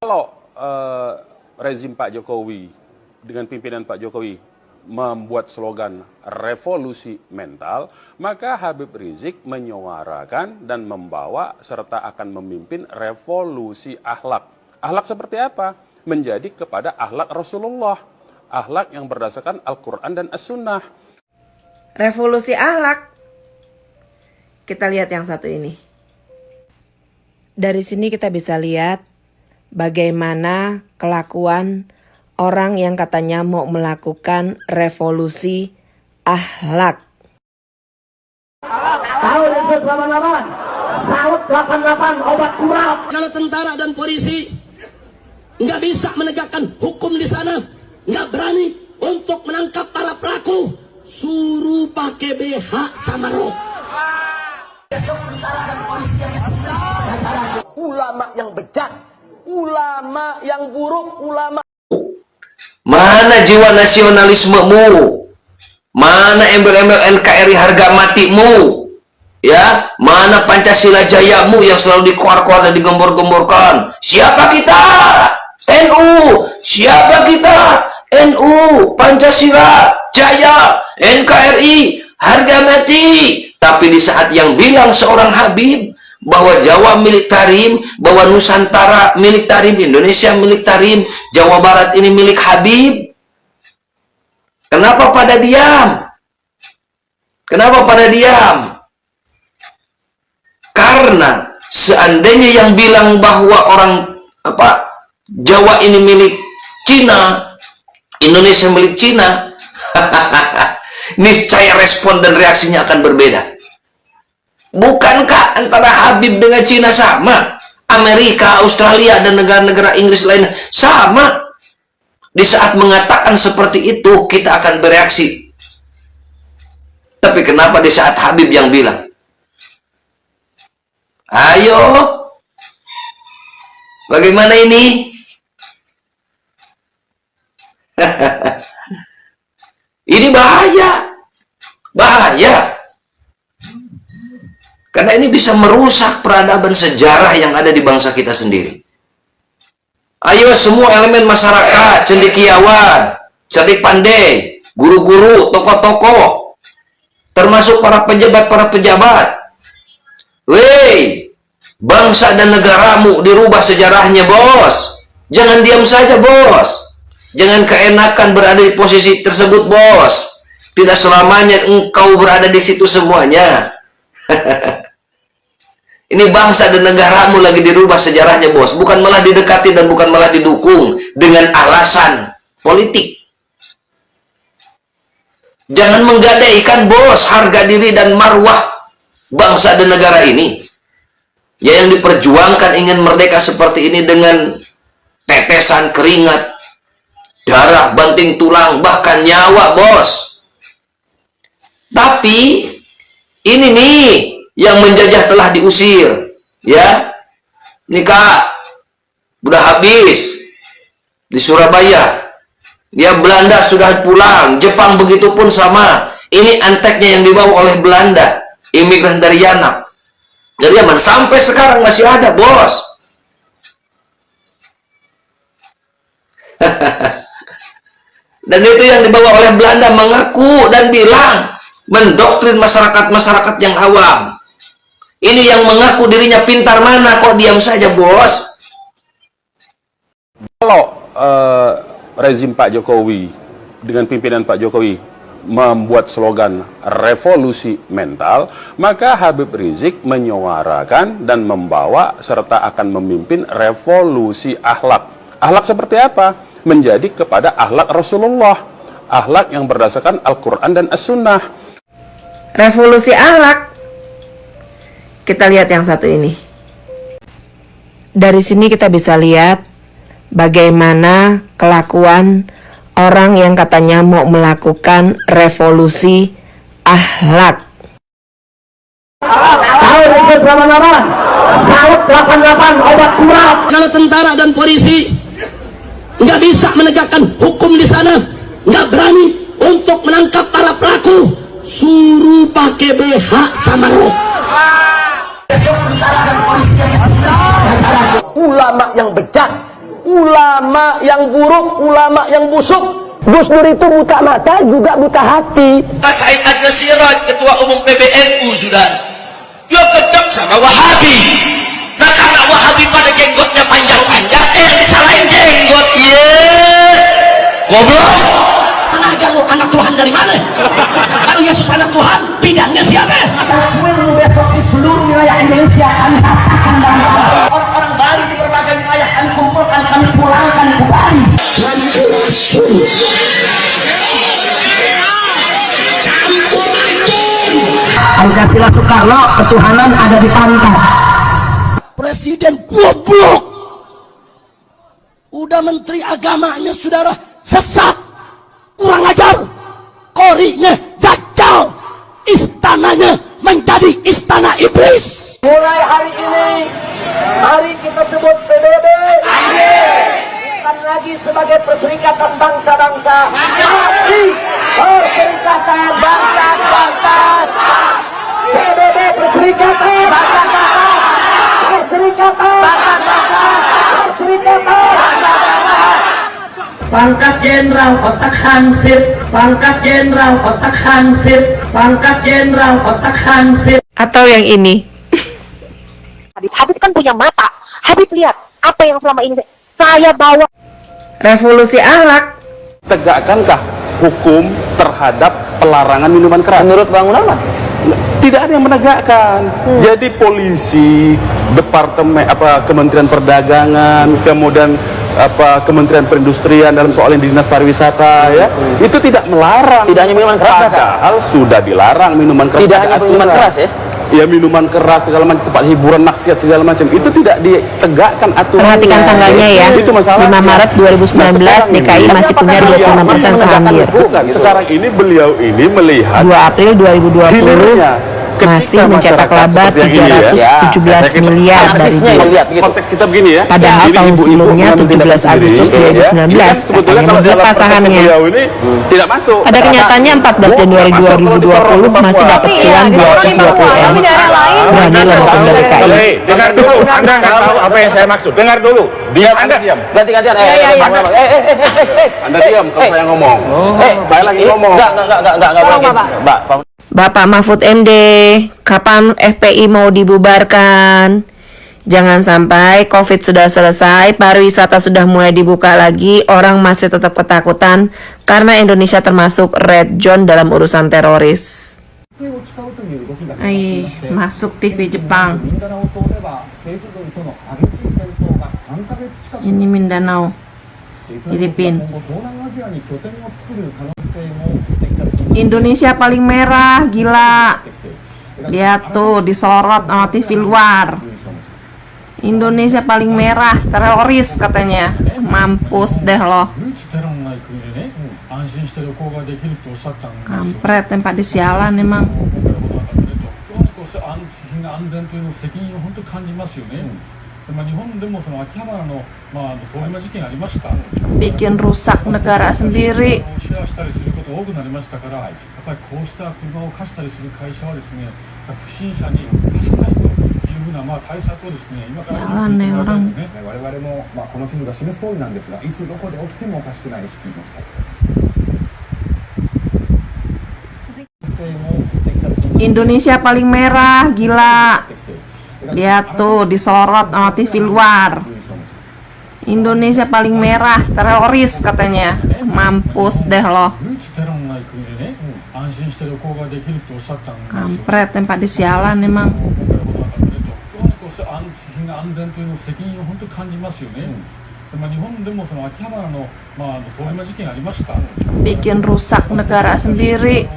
Kalau rezim Pak Jokowi dengan pimpinan Pak Jokowi membuat slogan revolusi mental, maka Habib Rizik menyuarakan dan membawa serta akan memimpin revolusi akhlak. Akhlak seperti apa? Menjadi kepada akhlak Rasulullah, akhlak yang berdasarkan Al-Quran dan As-Sunnah. Revolusi akhlak. Kita lihat yang satu ini. Dari sini kita bisa lihat bagaimana kelakuan orang yang katanya mau melakukan revolusi akhlak. Tahun 88, tahun 88 obat kurap. Kalau tentara dan polisi nggak bisa menegakkan hukum di sana, nggak berani untuk menangkap para pelaku, suruh pakai BH sama rok. Ulama yang bejat, ulama yang buruk, ulama. Mana jiwa nasionalismemu? Mana embel-embel NKRI harga matimu? Ya, mana Pancasila jayamu yang selalu dikoar-koar dan digembor-gemborkan? Siapa kita? NU. Siapa kita? NU, Pancasila jaya, NKRI harga mati. Tapi di saat yang bilang seorang Habib bahwa Jawa milik Tarim, bahwa Nusantara milik Tarim, Indonesia milik Tarim, Jawa Barat ini milik Habib, kenapa pada diam? Kenapa pada diam? Karena seandainya yang bilang bahwa orang Jawa ini milik Cina, Indonesia milik Cina, niscaya respon dan reaksinya akan berbeda. Bukankah antara Habib dengan Cina sama? Amerika, Australia, dan negara-negara Inggris lainnya sama? Di saat mengatakan seperti itu, kita akan bereaksi. Tapi kenapa di saat Habib yang bilang? Ayo, bagaimana ini? Ini bahaya. Bahaya. Karena ini bisa merusak peradaban sejarah yang ada di bangsa kita sendiri. Ayo semua elemen masyarakat, cendekiawan, cerdik pandai, guru-guru, tokoh-tokoh, termasuk para pejabat-pejabat. Wey, bangsa dan negaramu dirubah sejarahnya, bos. Jangan diam saja, bos. Jangan keenakan berada di posisi tersebut, bos. Tidak selamanya engkau berada di situ semuanya. Ini bangsa dan negaramu lagi dirubah sejarahnya, bos. Bukan malah didekati dan bukan malah didukung dengan alasan politik. Jangan menggadaikan, bos, harga diri dan marwah bangsa dan negara ini. Ya, yang diperjuangkan ingin merdeka seperti ini dengan tetesan keringat, darah, banting tulang, bahkan nyawa, bos. Tapi ini nih yang menjajah telah diusir, ya. Ini Kak, udah habis di Surabaya. Ya, Belanda sudah pulang, Jepang begitu pun sama. Ini anteknya yang dibawa oleh Belanda, imigran dari Yaman. Dari Yaman sampai sekarang masih ada, bos. Dan itu yang dibawa oleh Belanda mengaku dan bilang mendoktrin masyarakat-masyarakat yang awam. Ini yang mengaku dirinya pintar mana kok diam saja, bos? Kalau rezim Pak Jokowi dengan pimpinan Pak Jokowi membuat slogan revolusi mental, maka Habib Rizik menyuarakan dan membawa serta akan memimpin revolusi akhlak. Akhlak seperti apa? Menjadi kepada akhlak Rasulullah, akhlak yang berdasarkan Al-Quran dan As-Sunnah. Revolusi akhlak. Kita lihat yang satu ini. Dari sini kita bisa lihat bagaimana kelakuan orang yang katanya mau melakukan revolusi akhlak. Tahun 88, tahun 88 obat kurap. Kalau tentara dan polisi nggak bisa menegakkan hukum di sana, nggak berani untuk menangkap para pelaku, suruh pakai BH sama rok. Ulama yang bejat, ulama yang buruk, ulama yang busuk. Gus Dur itu buta mata juga buta hati. Pak Said Agha Siraj, Ketua Umum PBNU, sudah dia cocok sama Wahabi. Nah karena Wahabi pada jenggotnya panjang-panjang, yang disalahin jenggot. Iya, goblok. Mana aja lu anak Tuhan dari mana? Kalau Yesus anak Tuhan, bidangnya siapa? Takwin besok di seluruh wilayah Indonesia kami katakan dan orang-orang Bali di berbagai wilayah kami kumpulkan, kami pulangkan ke Bali. Pancasila Soekarno, ketuhanan ada di pantat. Presiden goblok. Udah menteri agamanya saudara sesat, kurang ajar, korinya dajjal, istananya menjadi istana iblis. Mulai hari ini, mari kita sebut PBB bukan lagi sebagai perserikatan bangsa-bangsa, tapi perserikatan bangsa-bangsa. PBB perserikatan bangsa-bangsa, perserikatan bangsa-bangsa, perserikatan bangsa-bangsa. Pangkat Jenderal otak hansip, pangkat Jenderal otak hansip, pangkat Jenderal otak hansip. Atau yang ini. Habib kan punya mata. Habib lihat apa yang selama ini saya bawa. Revolusi akhlak. Tegakkankah hukum terhadap pelarangan minuman keras? Menurut Bang Munarman? Tidak ada yang menegakkan. Jadi polisi, departemen Kementerian Perdagangan, kemudian Kementerian Perindustrian dalam soal yang di Dinas Pariwisata ya, itu tidak melarang. Tidak hanya minuman keras, padahal sudah dilarang minuman keras. Tidak hanya minuman keras ya? Ya minuman keras segala macam, tempat hiburan, maksiat segala macam itu tidak ditegakkan aturannya. Perhatikan tanggalnya ya. Itu masalah. 5 Maret 2019 DKI masih punya 26% saham bir. Bukan, sekarang ini beliau ini melihat 2 April 2020 hilirnya. masih mencetak laba 317 miliar dari dia. Konteks kita begini ya. Padahal Jadi tahun ibu-ibu sebelumnya mengambil 17 tindakan Agustus sendiri, 2019 ini kan sebetulnya katanya kalau membuka dalam sahamnya. beliau ini tidak masuk. Pada kenyataannya 14 Januari 2020 masih dapat uang 220 M. Berani lompatan dari DKI. Dengar dulu, Anda nggak tahu apa yang saya maksud. Dengar dulu. Diam Anda. Diam. Ganti-gantian. Anda diam kalau saya ngomong. Saya lagi ngomong. Enggak boleh. Mbak. Bapak Mahfud MD, kapan FPI mau dibubarkan? Jangan sampai COVID sudah selesai, pariwisata sudah mulai dibuka lagi, orang masih tetap ketakutan karena Indonesia termasuk red zone dalam urusan teroris. Masuk TV Jepang. Ini Mindanao, Filipina. Indonesia paling merah, gila. Lihat tuh, disorot sama TV luar. Indonesia paling merah, teroris katanya. Mampus deh loh. Kampret, tempat disialan emang. Bikin rusak negara sendiri. Sialan nih orang. Indonesia paling merah, gila. Lihat tuh, disorot sama TV luar. Indonesia paling merah, teroris katanya. Mampus deh loh. Kampret, tempat disialan emang. Bikin rusak negara sendiri.